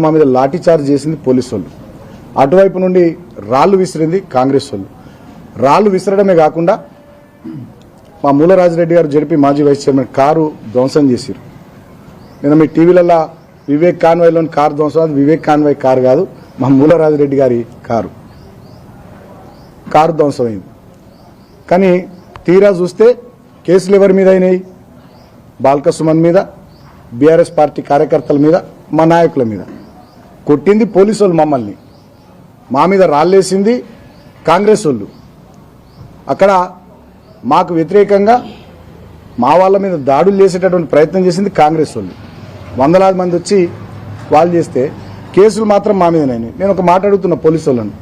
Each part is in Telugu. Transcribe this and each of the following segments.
మా మీద లాఠీ చార్జ్ చేసింది పోలీసు వాళ్ళు. అటువైపు నుండి రాళ్లు విసిరింది కాంగ్రెస్ వాళ్ళు. రాళ్లు విసరడమే కాకుండా మా మూలరాజిరెడ్డి గారు జడిపి మాజీ వైస్ చైర్మన్ కారు ధ్వంసం చేశారు. నిన్న మీ టీవీలలో వివేక్ కాన్వాయ్లోని కారు ధ్వంసం, అది వివేక్ కాన్వాయ్ కారు కాదు, మా మూలరాజిరెడ్డి గారి కారు ధ్వంసమైంది. కానీ తీరా చూస్తే కేసులు ఎవరి మీద అయినాయి? బాల్క సుమన్ మీద, బీఆర్ఎస్ పార్టీ కార్యకర్తల మీద, మా నాయకుల మీద. కొట్టింది పోలీసు వాళ్ళు, మమ్మల్ని మా మీద రాళ్ళేసింది కాంగ్రెస్ వాళ్ళు. అక్కడ మాకు వ్యతిరేకంగా మా వాళ్ళ మీద దాడులు చేసేటటువంటి ప్రయత్నం చేసింది కాంగ్రెస్ వాళ్ళు. వందలాది మంది వచ్చి వాళ్ళు చేస్తే కేసులు మాత్రం మా మీదనైనాయి. నేను ఒక మాట అడుగుతున్న పోలీసు వాళ్ళని,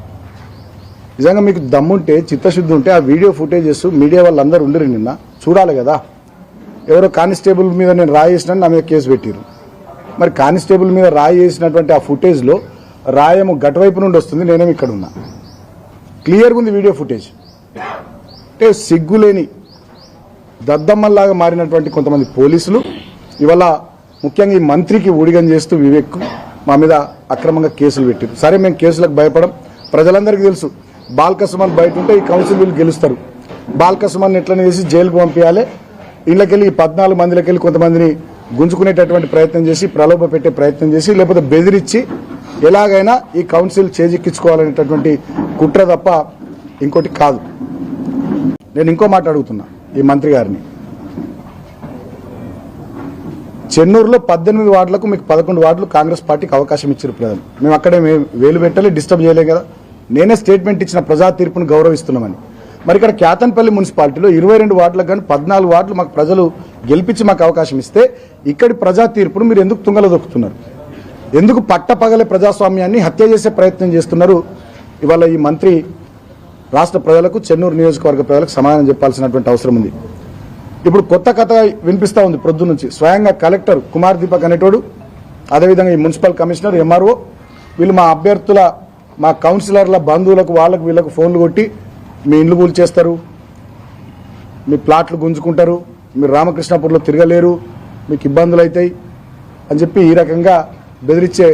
నిజంగా మీకు దమ్ముంటే, చిత్తశుద్ధి ఉంటే ఆ వీడియో ఫుటేజెస్ మీడియా వాళ్ళందరూ ఉండరు, నిన్న చూడాలి కదా. ఎవరో కానిస్టేబుల్ మీద నేను రాయి వేసినా నా మీద కేసు పెట్టారు. మరి కానిస్టేబుల్ మీద రాయి వేసినటువంటి ఆ ఫుటేజ్లో రాయేమో గటువైపు నుండి వస్తుంది, నేనేమి ఇక్కడ ఉన్నా. క్లియర్గా ఉంది వీడియో ఫుటేజ్. అంటే సిగ్గులేని దద్దమ్మల్లాగా మారినటువంటి కొంతమంది పోలీసులు ఇవాళ ముఖ్యంగా ఈ మంత్రికి ఊడిగం చేస్తూ వివేక్ మా మీద అక్రమంగా కేసులు పెట్టారు. సరే, మేము కేసులకు భయపడం, ప్రజలందరికీ తెలుసు. బాల్క సుమన్ బయట ఉంటే ఈ కౌన్సిల్ వీళ్ళు గెలుస్తారు. బాల్క సుమన్ ఎట్లనే చేసి జైలుకు పంపించాలి, ఇళ్ళకెళ్ళి ఈ 14 మందిలకెళ్ళి కొంతమందిని గుంజుకునేటటువంటి ప్రయత్నం చేసి, ప్రలోభ పెట్టే ప్రయత్నం చేసి, లేకపోతే బెదిరించి ఎలాగైనా ఈ కౌన్సిల్ చేజిక్కించుకోవాలనేటటువంటి కుట్ర తప్ప ఇంకోటి కాదు. నేను ఇంకో మాట అడుగుతున్నా ఈ మంత్రి గారిని. చెన్నూరులో 18 వార్డులకు మీకు 11 వార్డులు కాంగ్రెస్ పార్టీకి అవకాశం ఇచ్చారు ప్రజలు. మేము అక్కడే వేలు పెట్టాలి, డిస్టర్బ్ చేయలేం కదా. నేనే స్టేట్మెంట్ ఇచ్చిన ప్రజా తీర్పును గౌరవిస్తున్నామని. మరి ఇక్కడ క్యాతన్పల్లి మున్సిపాలిటీలో 22 వార్డులకు కానీ 14 వార్డులు మాకు ప్రజలు గెలిపించి మాకు అవకాశం ఇస్తే ఇక్కడి ప్రజా తీర్పును మీరు ఎందుకు తుంగలో దొక్కుతున్నారు? ఎందుకు పట్టపగలే ప్రజాస్వామ్యాన్ని హత్య చేసే ప్రయత్నం చేస్తున్నారు? ఇవాళ ఈ మంత్రి రాష్ట్ర ప్రజలకు, చెన్నూరు నియోజకవర్గ ప్రజలకు సమాధానం చెప్పాల్సినటువంటి అవసరం ఉంది. ఇప్పుడు కొత్త కథ వినిపిస్తూ ఉంది ప్రొద్దు నుంచి. స్వయంగా కలెక్టర్ కుమార్ దీపక్ అనేటోడు, అదేవిధంగా ఈ మున్సిపల్ కమిషనర్, ఎంఆర్ఓ, వీళ్ళు మా అభ్యర్థుల, మా కౌన్సిలర్ల బంధువులకు, వాళ్ళకు వీళ్ళకు ఫోన్లు కొట్టి మీ ఇండ్లు కూల్చేస్తారు, మీ ప్లాట్లు గుంజుకుంటారు, మీరు రామకృష్ణాపూర్లో తిరగలేరు, మీకు ఇబ్బందులు అవుతాయి అని చెప్పి ఈ రకంగా బెదిరించే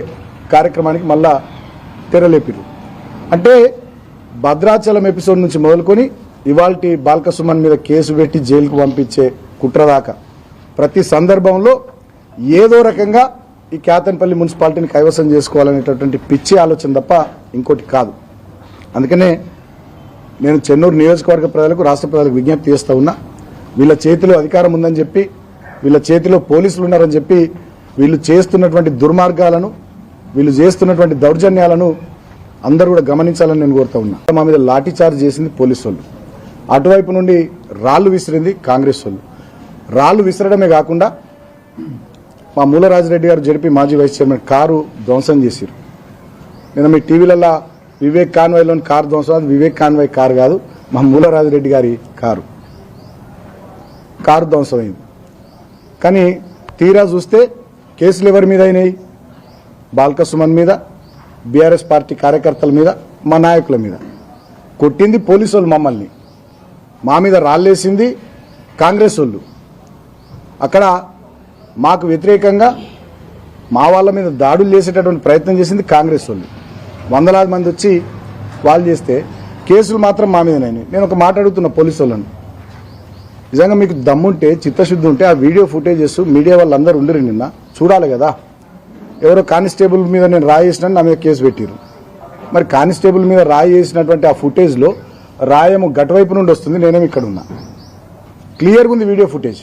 కార్యక్రమానికి మళ్ళా తెరలేపిరు. అంటే భద్రాచలం ఎపిసోడ్ నుంచి మొదలుకొని ఇవాల్టి బాల్క సుమన్ మీద కేసు పెట్టి జైలుకు పంపించే కుట్రదాకా ప్రతి సందర్భంలో ఏదో రకంగా ఈ క్యాతన్పల్లి మున్సిపాలిటీని కైవసం చేసుకోవాలనేటటువంటి పిచ్చి ఆలోచన తప్ప ఇంకోటి కాదు. అందుకనే నేను చెన్నూరు నియోజకవర్గ ప్రజలకు, రాష్ట్ర ప్రజలకు విజ్ఞప్తి చేస్తూ ఉన్నా. వీళ్ళ చేతిలో అధికారం ఉందని చెప్పి, వీళ్ళ చేతిలో పోలీసులు ఉన్నారని చెప్పి, వీళ్ళు చేస్తున్నటువంటి దుర్మార్గాలను, వీళ్ళు చేస్తున్నటువంటి దౌర్జన్యాలను అందరూ కూడా గమనించాలని నేను కోరుతా ఉన్నా. మా మీద లాఠీ చార్జ్ చేసింది పోలీసు వాళ్ళు. అటువైపు నుండి రాళ్లు విసిరింది కాంగ్రెస్ వాళ్ళు. రాళ్లు విసరడమే కాకుండా మా మూలరాజిరెడ్డి గారు జడిపి మాజీ వైస్ చైర్మన్ కారు ధ్వంసం చేశారు. నిన్న మీ టీవీలలో వివేక్ కాన్వాయ్లోని కారు ధ్వంసం, అది వివేక్ కాన్వాయ్ కారు కాదు, మా మూలరాజిరెడ్డి గారి కారు ధ్వంసమైంది. కానీ తీరా చూస్తే కేసులు ఎవరి మీద అయినాయి? బాల్క సుమన్ మీద, బీఆర్ఎస్ పార్టీ కార్యకర్తల మీద, మా నాయకుల మీద. కొట్టింది పోలీసు వాళ్ళు, మమ్మల్ని మా మీద రాళ్ళేసింది కాంగ్రెస్ వాళ్ళు. అక్కడ మాకు వ్యతిరేకంగా మా వాళ్ళ మీద దాడులు చేసేటటువంటి ప్రయత్నం చేసింది కాంగ్రెస్ వాళ్ళు. వందలాది మంది వచ్చి వాళ్ళు చేస్తే కేసులు మాత్రం మా మీదనైనాయి. నేను ఒక మాట అడుగుతున్న పోలీసు వాళ్ళని, నిజంగా మీకు దమ్ముంటే, చిత్తశుద్ధి ఉంటే ఆ వీడియో ఫుటేజెస్ మీడియా వాళ్ళందరూ ఉండరు, నిన్న చూడాలి కదా. ఎవరో కానిస్టేబుల్ మీద నేను రాయి వేసినా నా మీద కేసు పెట్టారు. మరి కానిస్టేబుల్ మీద రాయి వేసినటువంటి ఆ ఫుటేజ్లో రాయేమో గటువైపు నుండి వస్తుంది, నేనేమి ఇక్కడ ఉన్నా. క్లియర్గా ఉంది వీడియో ఫుటేజ్.